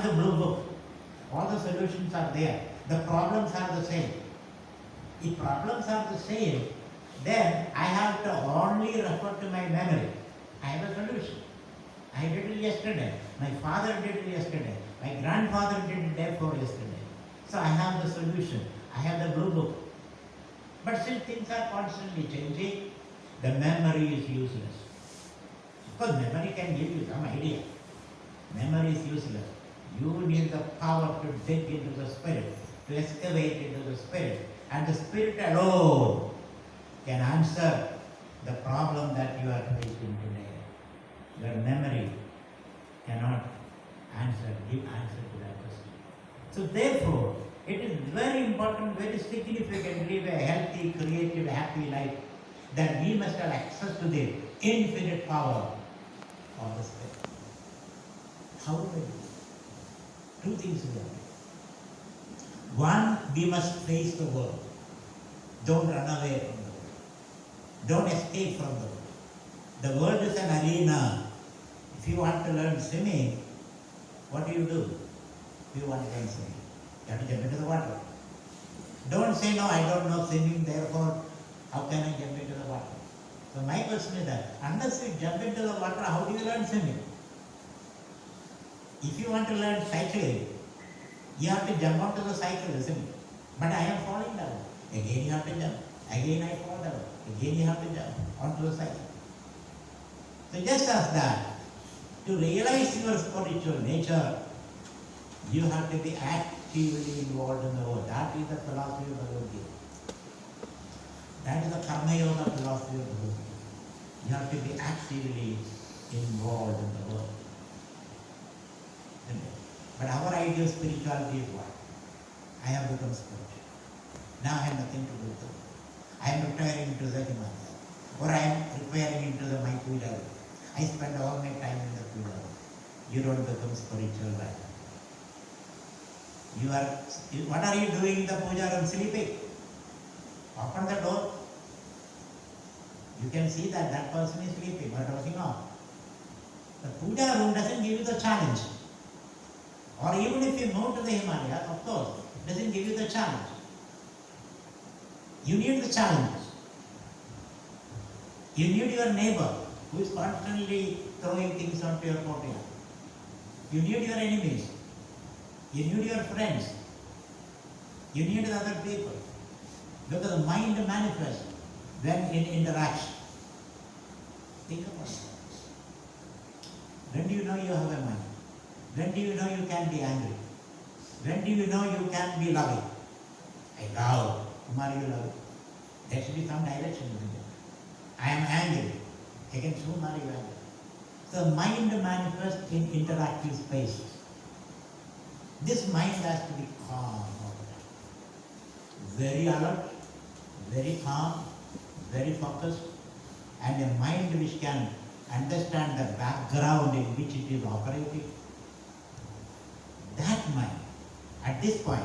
have the blue book. All the solutions are there. The problems are the same. If problems are the same, then I have to only refer to my memory. I have a solution. I did it yesterday. My father did it yesterday. My grandfather did it day before yesterday. So I have the solution. I have the blue book. But since things are constantly changing, the memory is useless. Because memory can give you some idea. Memory is useless. You need the power to dig into the spirit, to excavate into the spirit. And the spirit alone can answer the problem that you are facing today. Your memory cannot give answer to that question. So therefore, it is very important, very significant to live a healthy, creative, happy life, that we must have access to the infinite power of the spirit. How do we do it? Two things we have to do. One, we must face the world. Don't run away from the world. Don't escape from the world. The world is an arena. If you want to learn swimming, what do? If you want to learn swimming, you have to jump into the water. Don't say, no, I don't know swimming, therefore, how can I jump into the water? So my question is that, unless you jump into the water, how do you learn swimming? If you want to learn cycling, you have to jump onto the cycle, isn't it? But I am falling down. Again you have to jump. Again I fall down. Again you have to jump onto the cycle. So just as that, to realize your spiritual nature, you have to be actively involved in the world. That is the philosophy of Bhagavad Gita. That is the Karma Yoga philosophy of Bhagavad Gita. You have to be actively involved in the world. But our idea of spirituality is what? I have become spiritual. Now I have nothing to do with it. I am retiring into the Himalayas. Or I am retiring into my puja. I spend all my time in the puja. You don't become spiritual right now. What are you doing in the puja room? Sleeping. Open the door. You can see that that person is sleeping or dozing off. The puja room doesn't give you the challenge. Or even if you move to the Himalayas, of course, it doesn't give you the challenge. You need the challenge. You need your neighbor who is constantly throwing things onto your courtyard. You need your enemies. You need your friends. You need other people. Because the mind manifests when in interaction. Think about it. When do you know you have a mind? When do you know you can be angry? When do you know you can be loving? I love. Whom are you loving? There should be some direction in it. I am angry. Again, whom are you angry? So mind manifests in interactive spaces. This mind has to be calm all the time. Very alert, very calm, very focused, and a mind which can understand the background in which it is operating. That mind, at this point,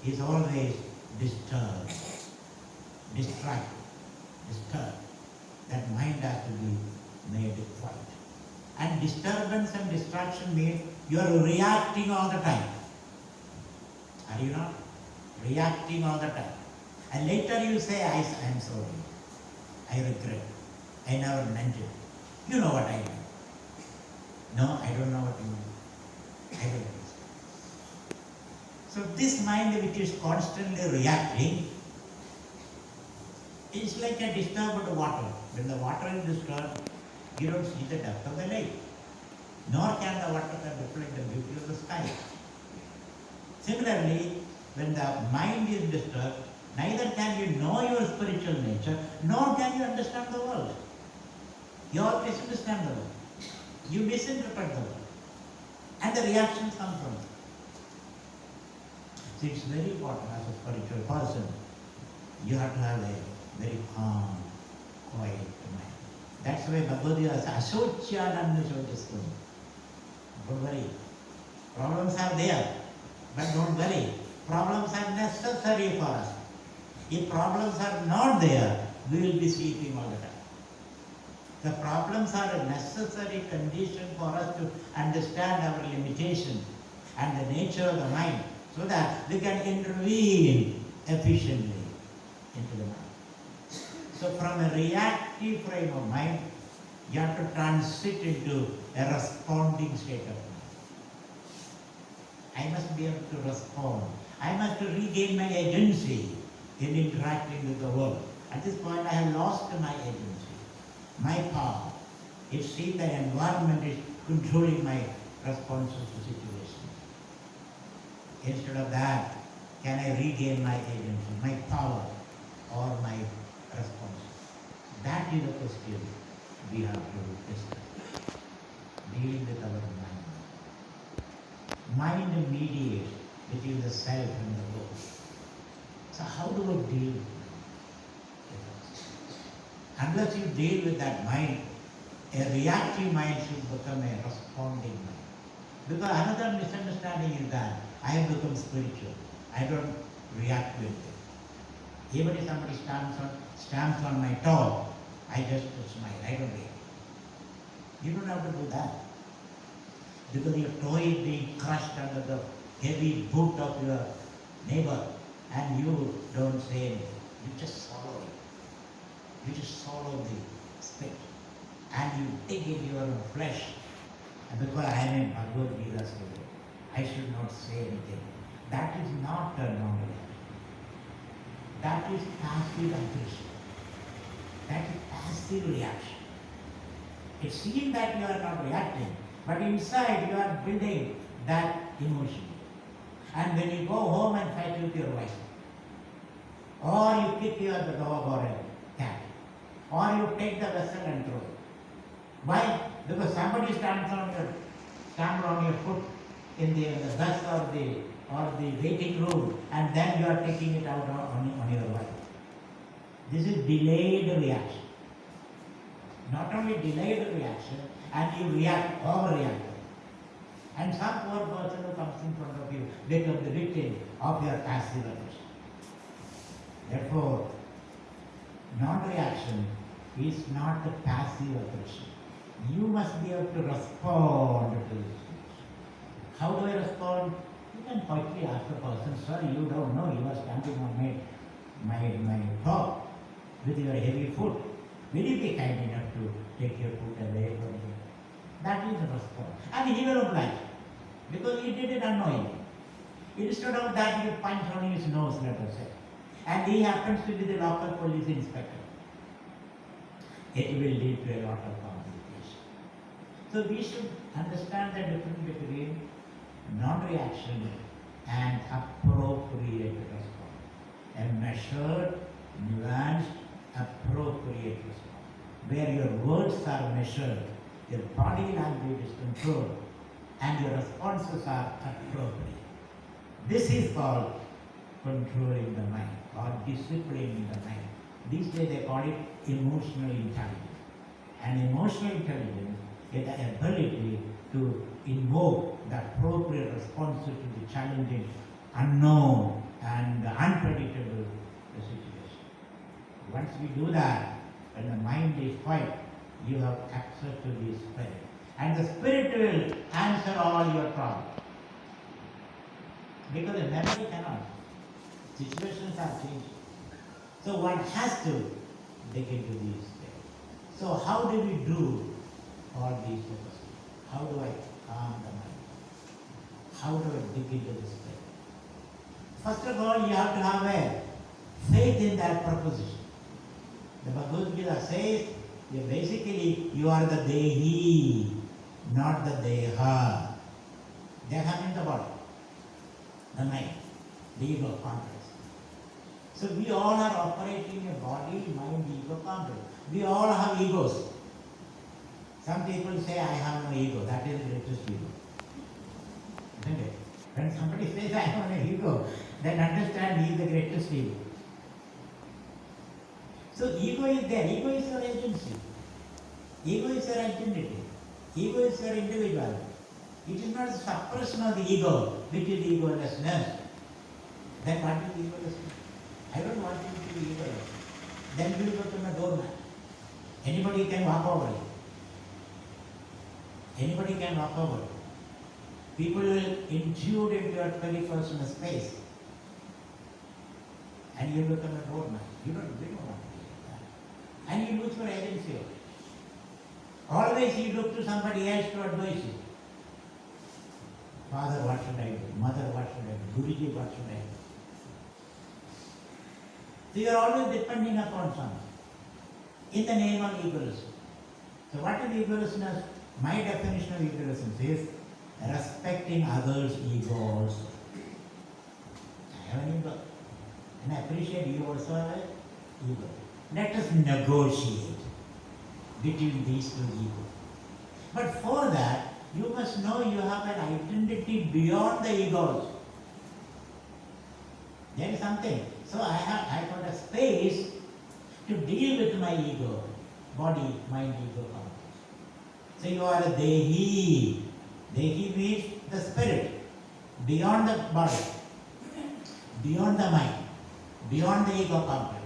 is always disturbed, distracted, disturbed. That mind has to be made quiet. And disturbance and distraction means you are reacting all the time. Are you not? Reacting all the time. And later you say, I am sorry. I regret. I never meant it. You know what I meant. No, I don't know what you meant. I don't know. So this mind which is constantly reacting is like a disturbed water. When the water is disturbed, you don't see the depth of the lake. Nor can the water reflect the beauty of the sky. Similarly, when the mind is disturbed, neither can you know your spiritual nature, nor can you understand the world. You always misunderstand the world. You misinterpret the world. And the reactions come from it. So it's very important as a spiritual person, you have to have a very calm, quiet mind. That's why Bhagavad Gita says, Asocyananda Shochastam. Don't worry. Problems are there, but don't worry. Problems are necessary for us. If problems are not there, we will be sleeping all the time. The problems are a necessary condition for us to understand our limitation and the nature of the mind, so that we can intervene efficiently into the mind. So from a reactive frame of mind, you have to transit into a responding state of mind. I must be able to respond. I must regain my agency in interacting with the world. At this point, I have lost my agency, my power. It seems the environment is controlling my responses to situations. Instead of that, can I regain my agency, my power, or my responses? That is the question we have to discuss. Dealing with our mind. Mind mediates between the self and the world. So how do we deal with it? Unless you deal with that mind, a reactive mind should become a responding mind. Because another misunderstanding is that I have become spiritual. I don't react with it. Even if somebody stamps on my toe, I just smile. I don't react. You don't have to do that. Because your toe is being crushed under the heavy boot of your neighbor, and you don't say anything. You just swallow it. You just swallow the spit. And you dig in your flesh. And because I am in Bhagavad Gita, I should not say anything. That is not a non-reaction. That is passive aggression. That is passive reaction. It seems that you are not reacting, but inside you are building that emotion. And when you go home and fight with your wife, or you kick your dog or a cat, or you take the vessel and throw it. Why? Because somebody stamps on your foot in the bus or the waiting room, and then you are taking it out on your wife. This is delayed reaction. Not only delayed reaction, and you react, overreact. And some poor person who comes in front of you becomes the victim of your passive aggression. Therefore, non-reaction is not the passive aggression. You must be able to respond to this situation. How do I respond? You can quietly ask the person, "Sir, you don't know, you are stamping on my toe with your heavy foot. Will you be kind enough to take your foot away from me?" That is the response. And he will oblige, because he did it unknowingly. Instead of that, you punch on his nose, let us say. And he happens to be the local police inspector. It will lead to a lot of complications. So we should understand the difference between non-reaction and appropriate response. A measured, nuanced, appropriate response. Where your words are measured, your body language is controlled, and your responses are appropriate. This is called controlling the mind or disciplining the mind. These days they call it emotional intelligence. And emotional intelligence is the ability to invoke the appropriate responses to the challenging, unknown, and unpredictable situation. Once we do that, when the mind is quiet, you have access to the Spirit. And the Spirit will answer all your problems. Because the memory cannot. Situations are changing. So one has to dig into these things. So how do we do all these things? How do I calm the mind? How do I dig into the Spirit? First of all, you have to have a faith in that proposition. The Bhagavad Gita says, basically, you are the Dehi, not the Deha. Deha means the body, the mind, the ego complex. So we all are operating a body, mind, ego complex. We all have egos. Some people say, I have no ego. That is the greatest ego. Isn't it? When somebody says, I have no ego, then understand he is the greatest ego. So ego is there. Ego is your agency. Ego is your identity. Ego is your individuality. It is not the suppression of the ego, which is egolessness. Then what is egolessness? I don't want you to be egoless. Then you will become a doormat. Anybody can walk over you. Anybody can walk over you. People will intrude into your 20% space and you become a doormat. You don't want to be that. And you lose your agency. Always you look to somebody else to advise you. Father, what should I do? Mother, what should I do? Guruji, what should I do? So you are always depending upon someone in the name of egoism. So what is egoism? My definition of egoism is respecting others' egos. I have an ego. And I appreciate you also have an ego. Let us negotiate between these two egos. But for that, you must know you have an identity beyond the egos. There is something. So I got a space to deal with my ego, body, mind, ego complex. So you are a Dehi. Dehi means the spirit, beyond the body, beyond the mind, beyond the ego complex.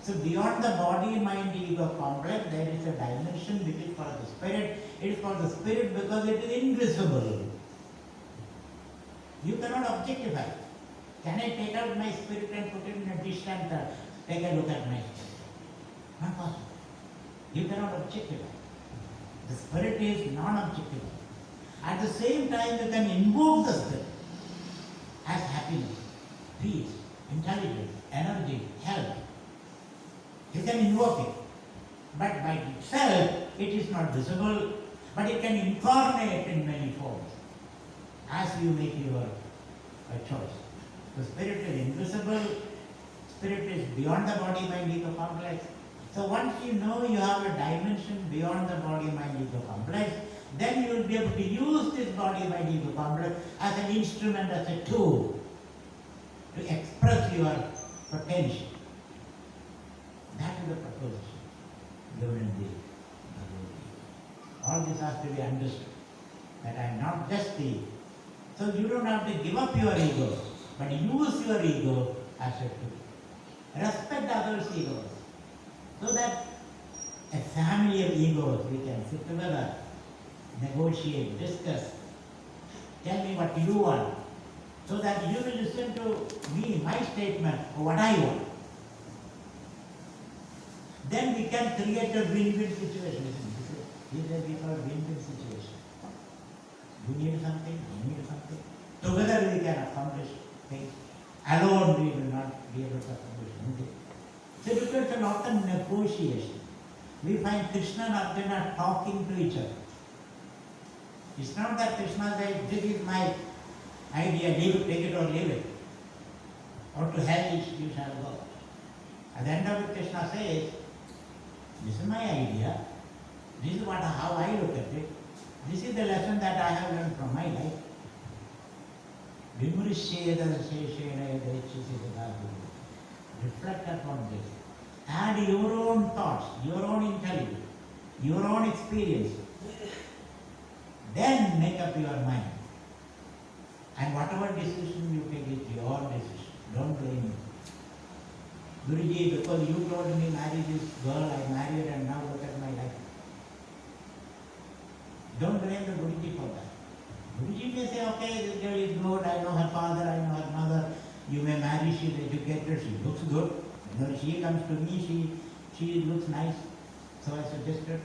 So beyond the body, mind, ego complex, there is a dimension which is called the spirit. It is called the spirit because it is invisible. You cannot objectify. Can I take out my spirit and put it in a dish and take a look at my spirit? Not possible. You cannot objectify. The spirit is non-objectifiable. At the same time, you can invoke the spirit as happiness, peace, intelligence, energy, health. You can invoke it. But by itself, it is not visible, but it can incarnate in many forms as you make your choice. The spirit is invisible, spirit is beyond the body, mind, ego complex. So once you know you have a dimension beyond the body, mind, ego complex, then you will be able to use this body, mind, ego complex as an instrument, as a tool to express your potential. That is the proposition given in the Bhagavad Gita. All this has to be understood. That I am not just the... So you don't have to give up your ego, but use your ego as a tool. Respect others' egos. So that a family of egos, we can sit together, negotiate, discuss, tell me what you want, so that you will listen to me, my statement, or what I want. Then we can create a win-win situation. These are we call win-win situation. You need something, I need something. Together we can accomplish things. Alone we will not be able to accomplish anything. So it becomes a lot of negotiation. We find Krishna and Arjuna talking to each other. It's not that Krishna says, this is my idea, leave it, take it or leave it. Or to hell you shall go. At the end of it, Krishna says, this is my idea, this is how I look at it, this is the lesson that I have learned from my life. Reflect upon this. Add your own thoughts, your own intelligence, your own experience. Then make up your mind. And whatever decision you take is your decision. Don't blame me. Guruji, because you told me marry this girl, I married and now look at my life. Don't blame the Guruji for that. Guruji may say, okay, this girl is good, I know her father, I know her mother, you may marry, she is educated, she looks good. When she comes to me, she looks nice, so I suggested.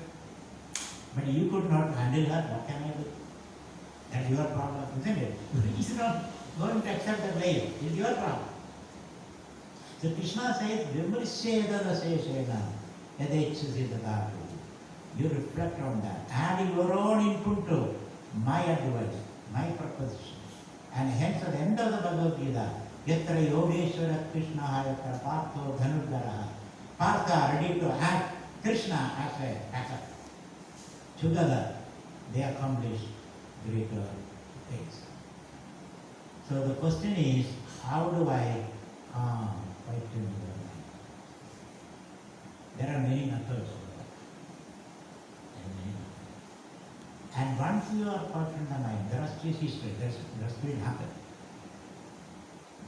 But you could not handle her, what can I do? That's your problem, isn't it? Guruji is not going to accept the blame, it's your problem. So Krishna says, Vimrisheda Raseshena Yadechasita. You reflect on that. Add your own input to my advice, my proposition. And hence at the end of the Bhagavad Gita, Yatra Yogeshwara Krishna Hayatra Partho Dhanudhara. Partha ready to act Krishna as a backup. Together they accomplish greater things. So the question is, how do I fight in the mind? There are many methods. And once you are caught in the mind, the rest is history, the rest will happen.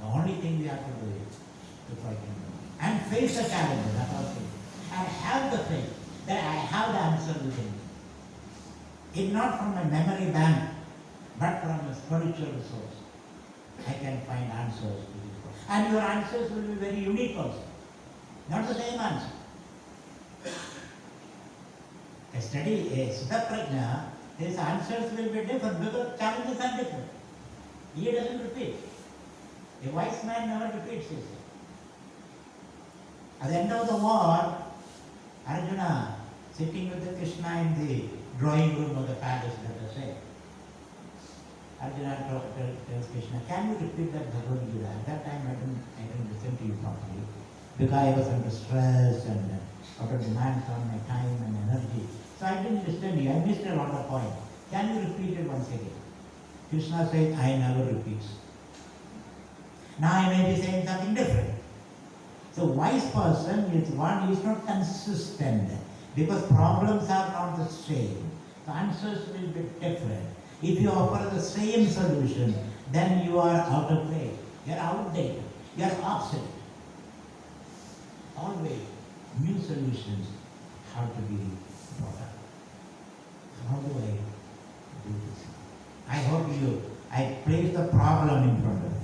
The only thing we have to do is to fight in the mind. And face the challenge, that's all thing. And have the faith that I have the answer within me. It's not from my memory bank, but from a spiritual source, I can find answers to this problem. And your answers will be very unique also. Not the same answer. A study, a Siddha Prajna, his answers will be different because challenges are different. He doesn't repeat. A wise man never repeats himself. At the end of the war, Arjuna, sitting with the Krishna in the drawing room of the palace, let us say, Arjuna tells Krishna, can you repeat that Bhagavad Gita? At that time I didn't listen to you properly because I was under stress and out of demands on my time and energy. So I didn't listen to you. I missed a lot of points. Can you repeat it once again? Krishna said, I never repeat. Now I may be saying something different. So wise person is one who is not consistent because problems are not the same. The answers will be different. If you offer the same solution, then you are out of place. You are outdated. You are obsolete. Always new solutions have to be brought up. How do I do this? I hope I place the problem in front of you.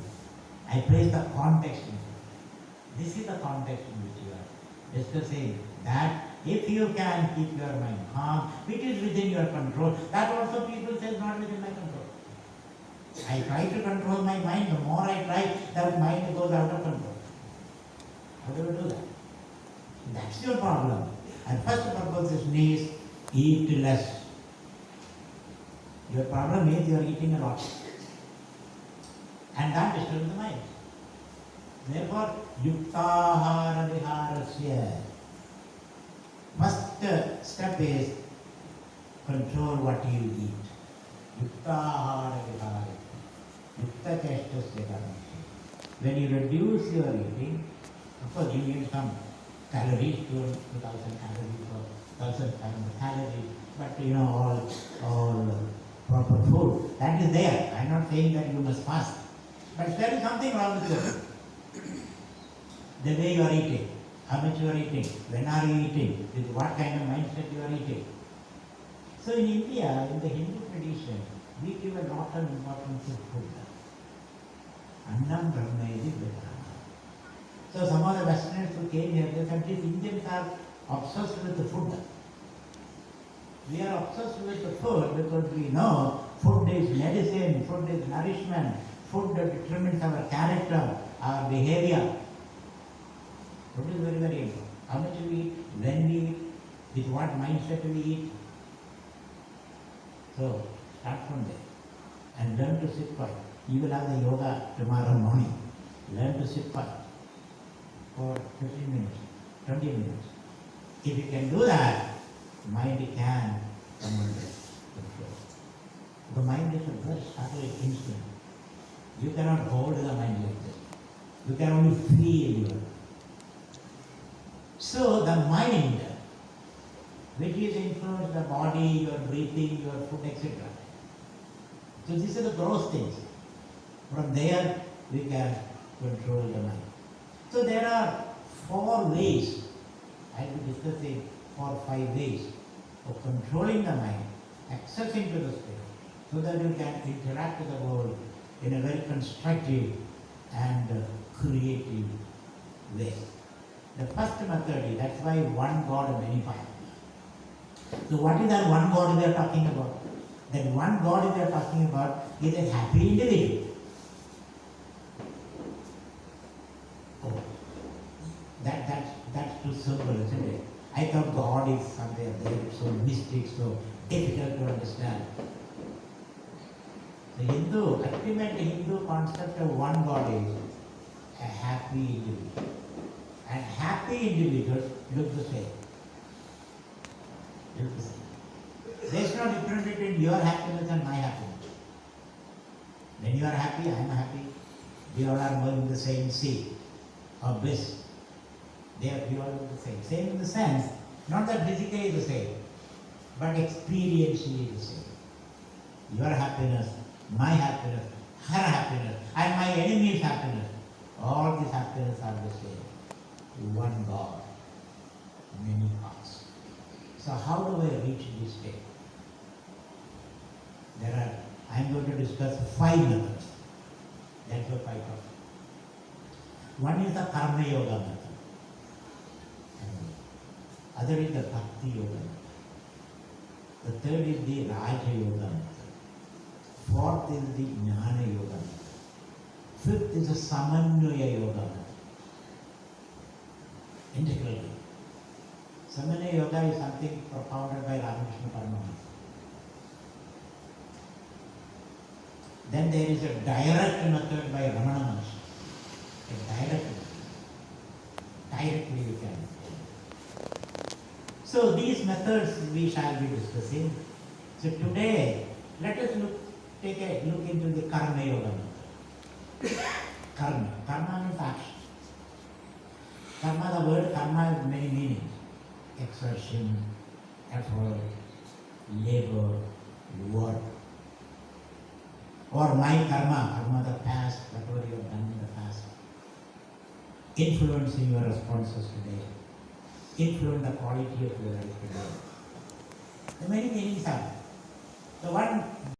I place the context in front of you. This is the context in which you are discussing that if you can keep your mind calm, which is within your control, that also people say is not within my control. I try to control my mind, the more I try, that mind goes out of control. How do you do that? That's your problem. And first purpose is eat less. Your problem is you are eating a lot. And that disturbs the mind. Therefore, yuktahara viharasya. First step is control what you eat. Yuktahara viharasya. Yukta cheshtasya karanasya. When you reduce your eating, of course you need some calories, 2,000 calories or 1,500 calories, but all proper food, that is there. I am not saying that you must fast. But there is something wrong with you. The way you are eating, how much you are eating, when are you eating, with what kind of mindset you are eating. So in India, in the Hindu tradition, we give a lot of importance to food. Annam brahma iti brahma. So some of the Westerners who came here, they said these Indians are obsessed with the food. We are obsessed with the food because we know food is medicine, food is nourishment, food determines our character, our behavior. Food is very, very important. How much we eat, when we eat, with what mindset we eat. So, start from there and learn to sit quiet. You will have the yoga tomorrow morning. Learn to sit quiet for 15 minutes, 20 minutes. If you can do that, mind can come under control. The mind is a very subtle instrument. You cannot hold the mind like this. You can only feel your. So the mind, which is influenced the body, your breathing, your food, etc. So these are the gross things. From there we can control the mind. So there are 4 ways. I will be discussing 4 or 5 ways of controlling the mind, accessing to the spirit, so that you can interact with the world in a very constructive and creative way. The first method is, that's why one God, many fathers. So what is that one God we are talking about? That one God we are talking about is a happy individual. Oh, that's too simple, isn't it? I thought God is somewhere there, so mystic, so difficult to understand. The ultimate Hindu concept of one God is a happy individual. And happy individuals look the same. There is no difference between your happiness and my happiness. When you are happy, I am happy. We all are moving the same sea of bliss. We all look the same. Same in the sense, not that physically the same, but experientially the same. Your happiness, my happiness, her happiness, and my enemy's happiness, all these happiness are the same. One God, many parts. So how do I reach this state? There are I am going to discuss 5 methods. That's what I talk. One is the Karma Yoga method. Other is the Bhakti Yoga method. The third is the Raja Yoga method. Fourth is the Jnana Yoga method. Fifth is the Samanvaya Yoga method. Integral. Samanvaya Yoga is something propounded by Ramakrishna Paramahansa. Then there is a direct method by Ramana Maharshi. A direct method. Directly you can. So these methods we shall be discussing. So today, let us take a look into the Karma Yoga method. Karma. Karma means action. Karma, the word karma has many meanings. Exertion, effort, labor, work. Or my karma, the past, whatever you have done in the past. Influencing your responses today. Influence the quality of your life today. The many meanings are. The one